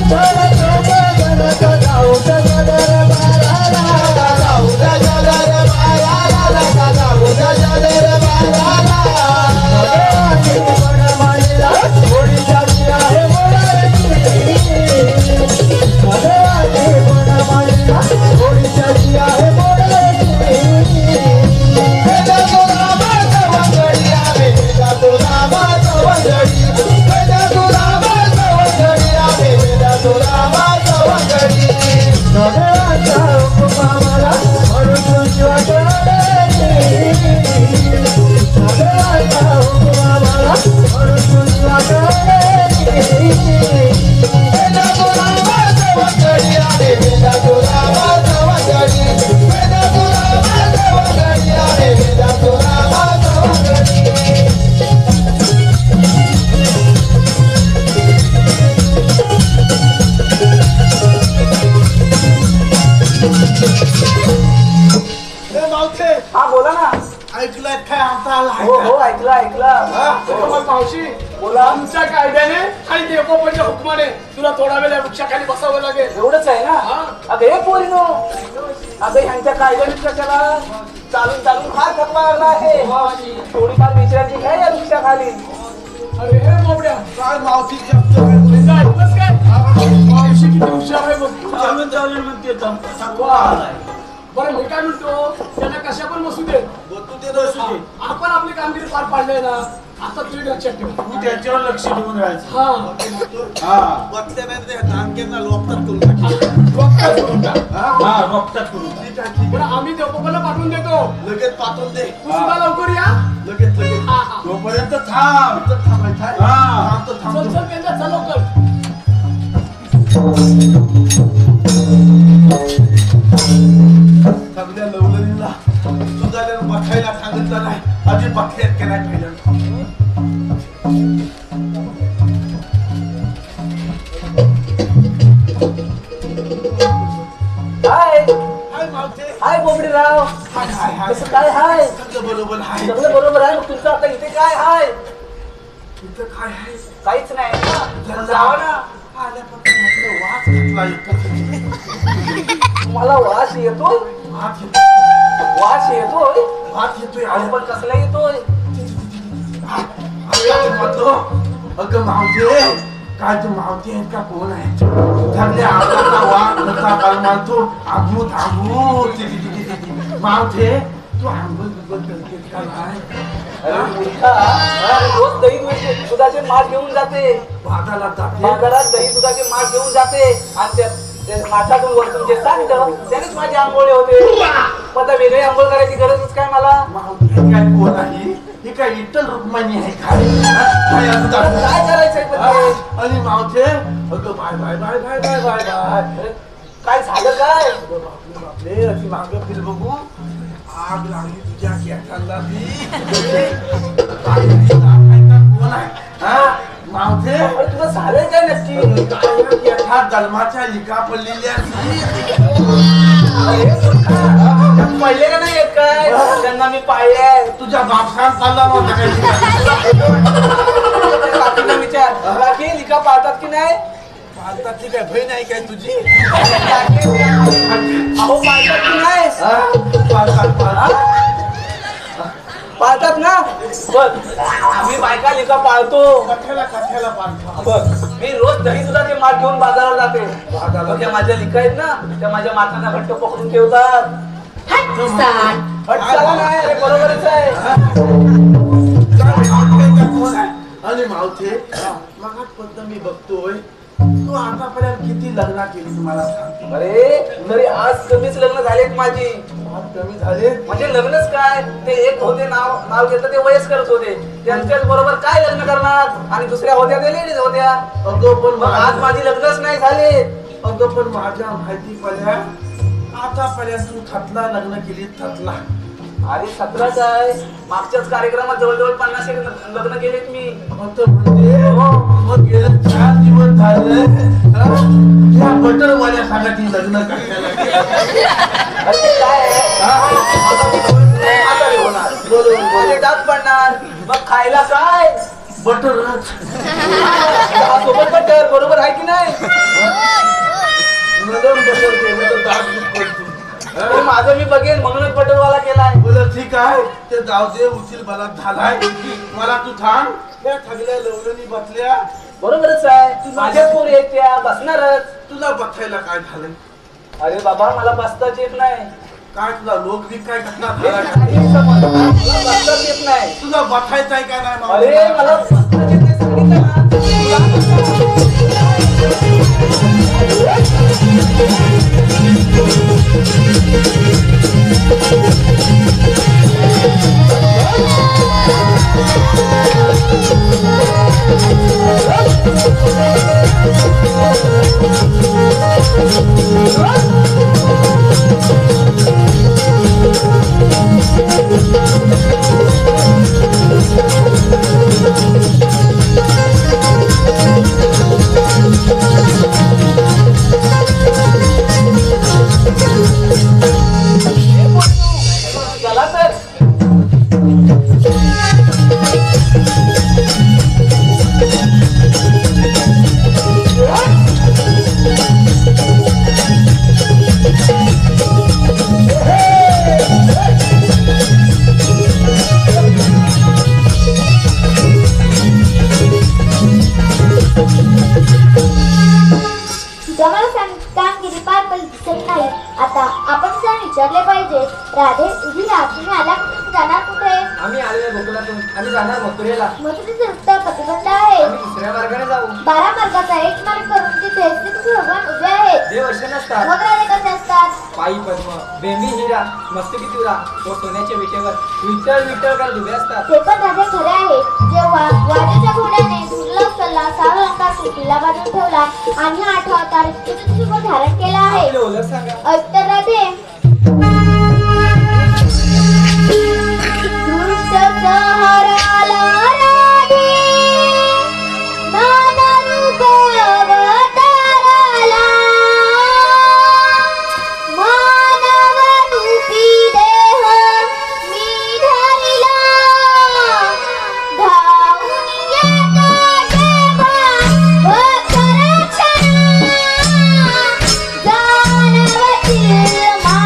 S1: छोड़ छोड़ जाऊ जगदर बाजारा जाऊ जगदर बाजारा जाऊ जगदर बाजारा. बनमालीला थोडी जाती आहे मोडाची. बनमालीला थोडी जाती आहे मोडाची. वेदा तुला माझा वंदडी आहे वेदा तुला माझा वंदडी वेदा तुला माझा वंदडी आहे वेदा तुला माझा वंदडी. नगराचा हुकम मला म्हणून तुझी वाटली. नगराचा हुकम मला म्हणून तुझी वाटली. वेदा तुला माझा वंदडी आहे वेदा तुला माझा वंदडी वेदा तुला माझा वंदडी आहे वेदा तुला माझा वंदडी.
S5: मावशे
S3: हा बोला ना.
S5: ऐकलंय काय आता
S3: हो हो ऐकला
S5: मावशी
S3: बोला.
S5: आमच्या कायद्याने आणि देवबाबाच्या हुकमाने तुला थोडा वेळ वृक्षाखाली बसावं लागेल.
S3: एवढंच आहे ना. अगं हे पोरीनो अगं ह्यांच्या कायद्याने कशाला चालून चालून फार थकवा लागला आहे. थोडीफार विश्रांती घ्या या वृक्षाखाली.
S5: अरे हे मोबड्या
S8: काय मावशी
S5: ऐकलंस काय मावशी किती हुशार आहे बघ.
S7: चालेल म्हणते
S5: बरं मी काय म्हणतो त्यांना कशा पण बसू दे. आपण आपली कामगिरी पार पाडली ना आता तुझी लक्षात ठेव.
S7: तू त्याच्यावर लक्ष देऊन राहायचं.
S5: हा
S7: रोपटात करून
S5: पण आम्ही देवबाबाला पाठवून देतो.
S8: लगेच पाठवून दे
S5: तू सुद्धा लवकर या.
S8: लगेच लगेच
S5: हा हा
S7: तोपर्यंत थांब.
S8: थांबायचं आहे.
S7: हा.
S8: थांबतो
S5: चल
S8: थांबतो.
S5: चल त्यांच्या चल लवकर.
S8: चांगल्या लवलरीला सुधाऱ्याला बघायला सांगितलं नाही आधी बघ्यात केला पहिल्यांदा.
S3: हाय
S8: हाय मावशे.
S3: हाय बोबडीराव.
S8: हाय हाय हाय.
S3: कसं काय हाय
S8: सगळं बरोबर आहे.
S3: सगळं बरोबर आहे. मग तुमचं आता इथे काय हाय.
S8: तुझं काय आहे
S3: काहीच नाही ना. जावा ना.
S8: आल्यापासून म्हटलं वास घातला इथं.
S3: मला वास येतो.
S8: वास
S3: वास येतोय
S8: वाट येतोय
S3: अहो, पण कसला येतोय
S8: अगं मावते काय तू मावते आहेत का कोण आहे ठरल्या आगाचा वाट नका काल मानतो आंबू थांबू मावते तू आंबूल करते का नाही
S3: अरे मूर्खा, रोज दही दुधाचे माठ घेऊन जाते
S8: बाजारात जाते
S3: बाजारात दही दुधाचे माठ घेऊन जाते आणि त्या माठातून वरतून जे सांगतं त्यानेच माझी आंघोळ होते. मग आता वेगळी आंघोळ करायची गरजच काय मला?
S8: मावते काय कोण आहे ही काय विठ्ठल रुक्मानी आहे काय
S3: काय करायचंय पण ते?
S8: आणि मावते अगं bye bye bye bye bye bye bye
S3: काय झालं काय?
S8: बापरे अशी मागं फिर बघू आग लागली तुझ्या केसांना कोण आहे हा मावते
S3: अरे तुला झालंय काय नक्की?
S8: जन्माच्या लिका पडलेल्या
S3: पडले का नाही येत काय? त्यांना मी पाळले.
S8: तुझ्या बापसान चालला नव्हता
S3: काकींना विचार काकी लिका पाळतात की नाही?
S8: भारताची काय बहीण आहे काय तुझी
S3: अहो पाळतात की नाही? पाळतात ना? बघ आम्ही बायका लिका पाळतो.
S8: कठ्याला पाळतो
S3: बघ मी रोज दही दुधाचे माठ घेऊन बाजारात जाते. मग त्या माझ्या लिका आहेत ना त्या माझ्या माठांना घट्ट पकडून ठेवतात. हटचाला नाही अरे बरोबरच आहे.
S8: आणि मावते मग मी बघतोय तू आतापर्यंत किती लग्न केली तुम्हाला सांगतो
S3: अरे तरी आज कमीच लग्न झालेत माझी.
S8: आज कमी झाले
S3: म्हणजे लग्नच काय ते एक होते नाव घेतलं ते वयस्करच होते त्यांच्याच बरोबर काय लग्न करणार आणि दुसऱ्या होत्या ते लेडीज होत्या.
S8: अगं पण
S3: मग आज माझी लग्नच नाही झाले.
S8: अगं पण माझ्या माहिती पडल्या आतापर्यंत तू थतला लग्न केली थतला
S3: अरे 17 काय मागच्याच कार्यक्रमात जवळजवळ 50 लग्न केलेत मी.
S8: म्हणजे मग गेलं 4 दिवस झाले त्या बटरवाल्या सांगायची लग्न करायला
S3: अरे ते काय म्हातारे होणार बरोबर दात पडणार मग खायला काय
S8: बटरच
S3: सोबत बटर बरोबर आहे की नाही?
S8: नरम बटर केलं तर दाट पडते
S3: ते माझं मी बघेन म्हणूनच बटरवाला केलाय.
S8: बोला ठीक आहे ते जाऊ दे उचल बलात झालाय मला तू थांब त्या थगल्या लवलनी बसल्या
S3: बरोबरच आहे माझ्याच पोरी आहेत त्या बसणारच.
S8: तुला बसायला काय झालंय
S3: अरे बाबा मला बसताच येत नाही.
S8: काय तुला लोक बी काय घटना
S3: हे
S8: झाला
S3: काही समज. मला बसताच येत नाही.
S8: तुला बसायचं आहे का नाही
S3: अरे मला बसताच येत नाही सांगितलं ना. चला तर
S6: जमाला कामगिरी पार पडली दिसत नाही. आता आपण सण विचारले पाहिजे. राधे उजीला तुम्ही आला जाणार कुठे?
S2: आम्ही आलेलो गोकुळातून आम्ही जाणार मथुरेला.
S6: मथुरेचे उत्तर प्रतिबंध आहे.
S2: आम्ही दुसऱ्या मार्गाने जाऊ.
S6: 12 मार्गाचा एक मार्ग करून तिथे श्रीकृष्ण भगवान उभे आहेत.
S2: देव असे नसतात.
S6: मग राधे कसे असतात?
S2: पायी पद्म बेंबी हिरा मस्तकी तुरा व सोन्याच्या विटेवर विठ्ठल विठ्ठल करत उभे असतात.
S6: ते पण राधे खरे आहे. जेव्हा वाजेच्या घोड्याने दुर्लभ सल्ला 6 अलंकार सुटीला बाजून ठेवला आणि हा 8 अवतार तुझं धारण केला आहे.
S2: आपले ओळख सांगा.
S6: ऐकतर राधे दृष्ट सहराला राधे नाना रूप अवताराला मानव रूपी देह मी धरिला धावून येतो जेव्हा भक्त रक्षणा जाणवतील मा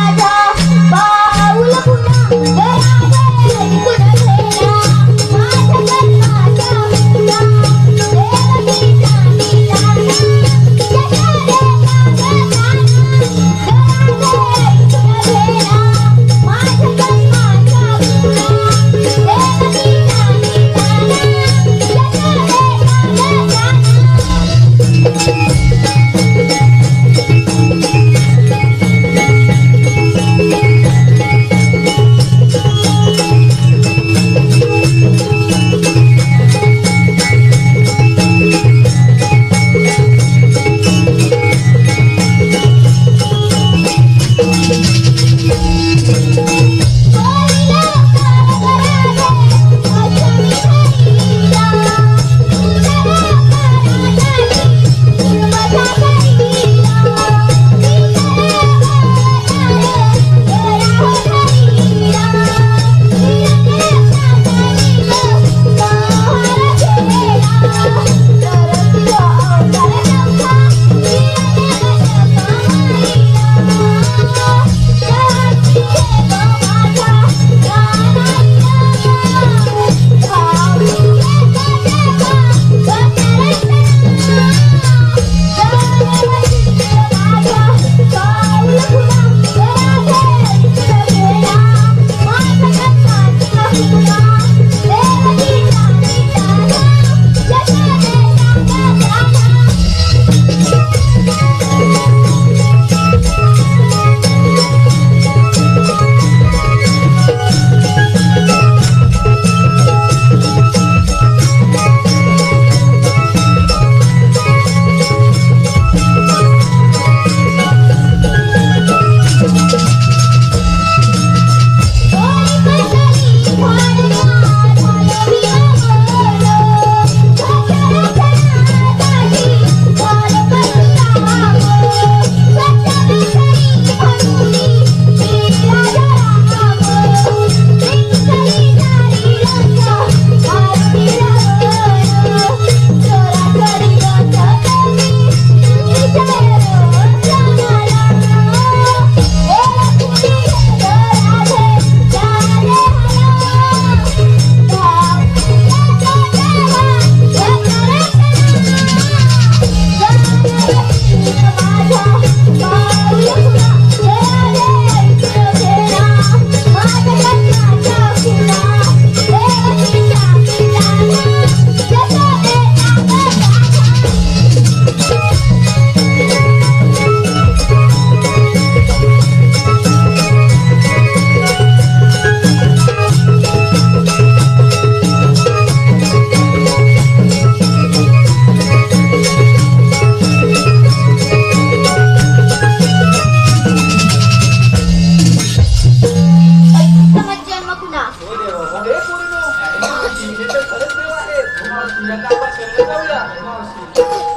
S3: यंदा आपण शर्यत जाऊया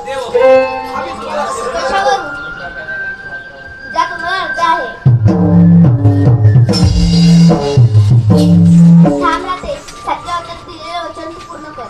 S3: देव आम्ही तुम्हाला शर्यत
S6: कशावरून? ज्या तुम्हाला अर्थ आहे. थांब राहते. सत्य अवतार दिलेले वचन तू पूर्ण कर.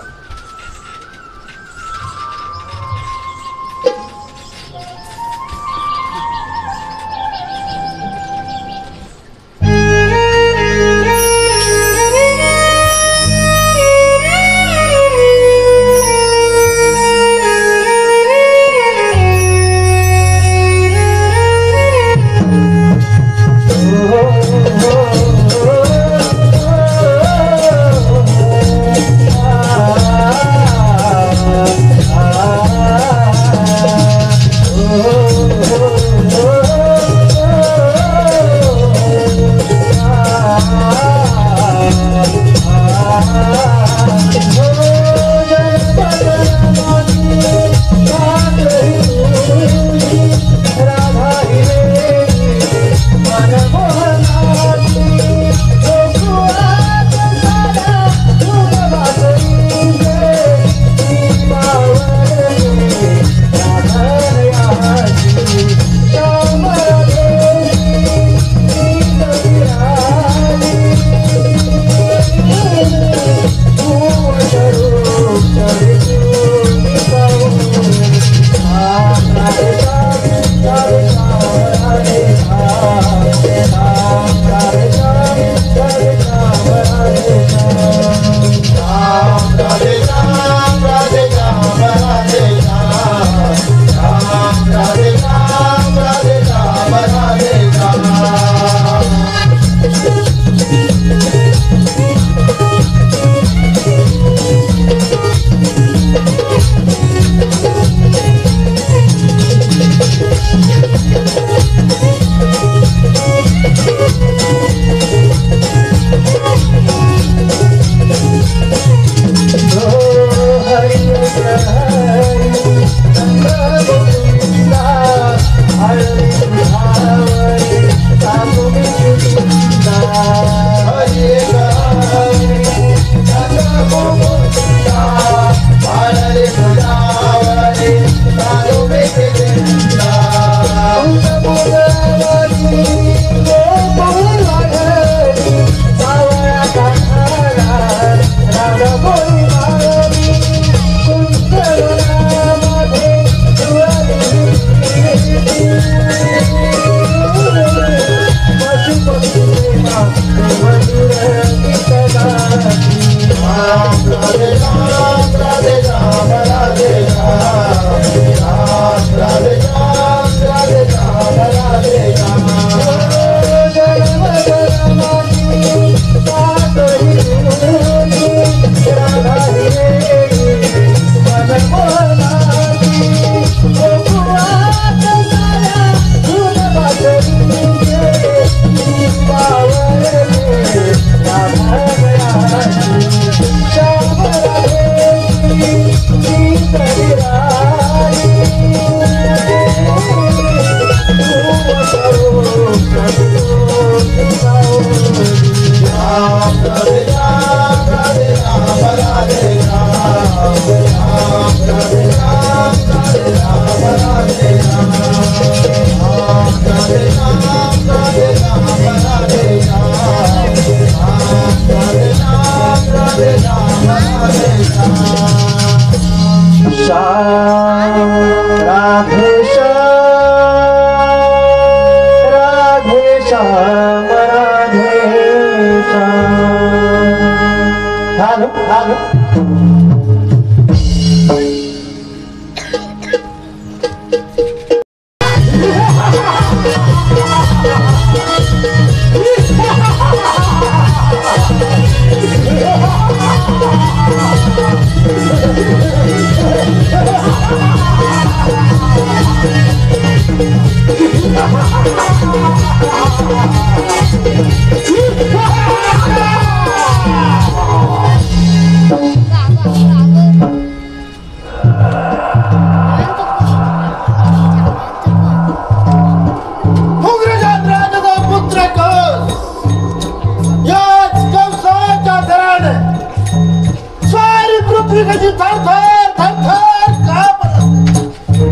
S8: मी थरथर थरथर कापत असते.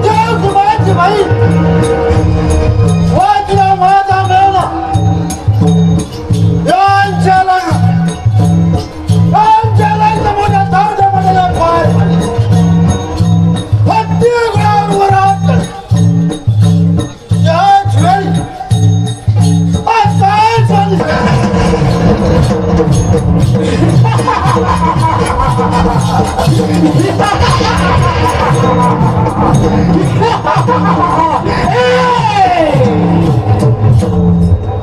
S8: देवकुमारची बहीण वाजना माझा मेवना यांच्या लग्न मोठ्या धावध्यामध्ये पाय हत्ती गुणांवर हात याच वेळी काय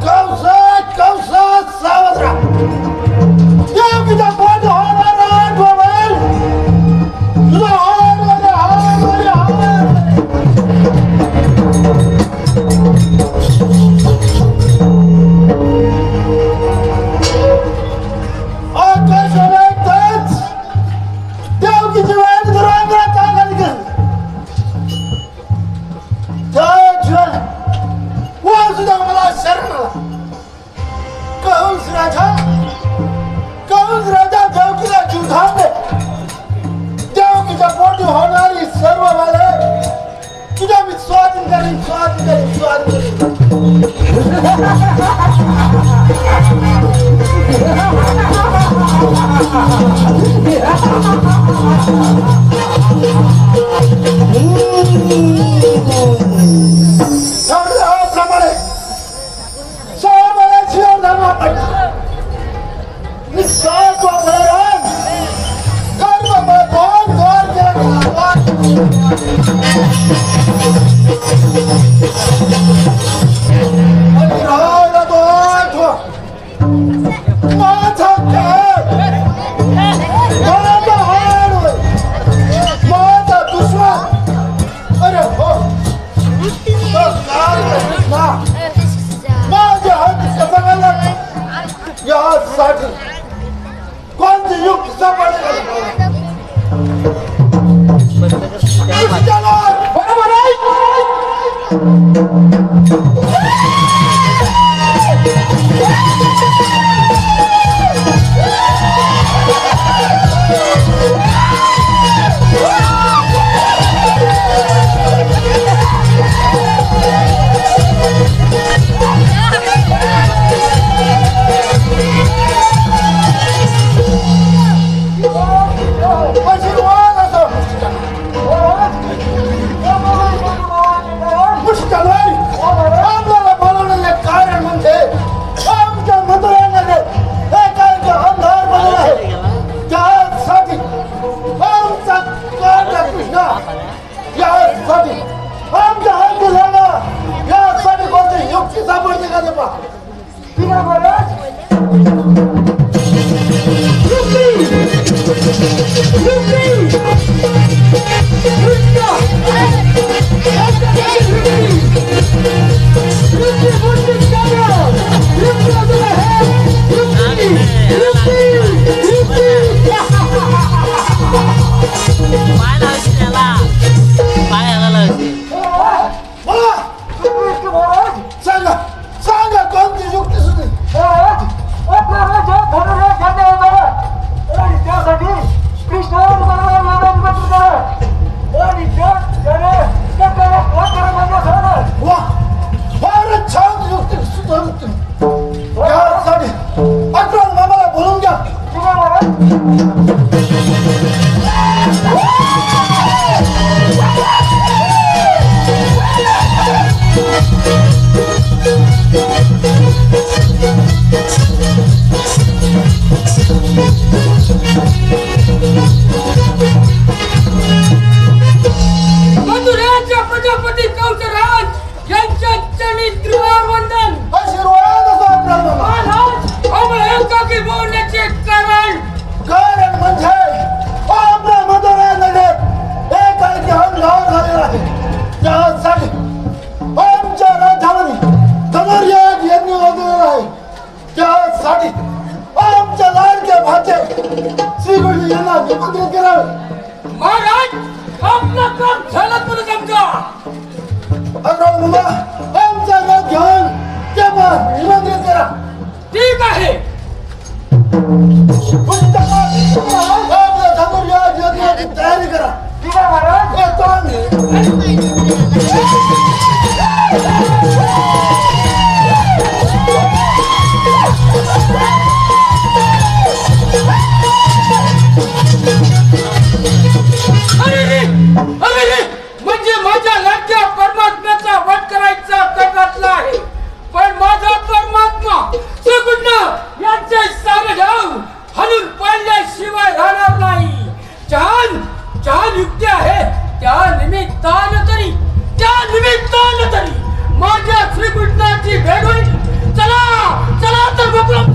S8: कौसात कौसात सावध राहा. देवकीचा पोट होणारा डोबल तुझा हाड आकाश ऐकताच देवकीची वाट दुरांगणात आघाडी कर. वर सुद्धा मला शरण आला. कंस राजा देवकीला जुधावले. देवकीच्या पोटी होणारी सर्व वाले तुझ्या मी स्वाधीन करीन स्वाधीन करीन स्वाधीन प्रमाणे यासाठी कोणते युग सापडले बरोबर आहे. आपल्याला बोलवण्याचे कारण म्हणजे आमच्या मथुरामध्ये एकांचा अंधार बनला आहे. त्यासाठी आमचा काळा कृष्णा यासाठी आमच्या हात झाला. यासाठी कोणते युक्ती सापडते का ते पहा. सांगा सांगा कोणती युक्ती सुद्धा
S1: त्यासाठी कृष्णाला
S8: वा फारच छान युक्ती सुचवली. यासाठी अकराल मामाला बोलून घ्या.
S4: मथुराच्या प्रजापती कंसराज यांच्या चरणी त्रिवार वंदन.
S8: आशीर्वाद असो अकराल मामा.
S4: महाराज आम्हाला एकाकी बोलण्याचे कारण
S8: म्हणजे आपल्या मथुरामध्ये एकाकी अंधार झालेला आहे. त्यासाठी आमच्या राज्यामध्ये धनुर्योग यज्ञ होणार आहे. त्यासाठी आमच्या लाडक्या भाचे श्रीगुरु यांना निमंत्रित करावे.
S4: महाराज आपलं काम झालं म्हणून समजा.
S8: अकराल मामा आमचा रथ घेऊन तेव्हा निमंत्रित करा.
S4: ठीक आहे.
S8: पुस्तकात
S4: छान युक्ती आहे. त्या निमित्तानं तरी माझ्या श्रीकृष्णाची भेट होईल. चला तर गोकुळात.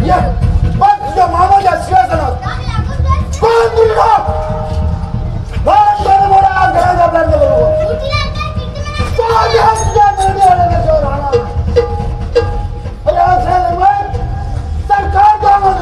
S5: पण तुझ्या मामाच्या सिंहासनात कोण तुला मोठा घराचा प्रांत बरोबर तुझ्या निर्णय होण्याच्यावर राहणार अरे असं मग सरकार तो आम्हाला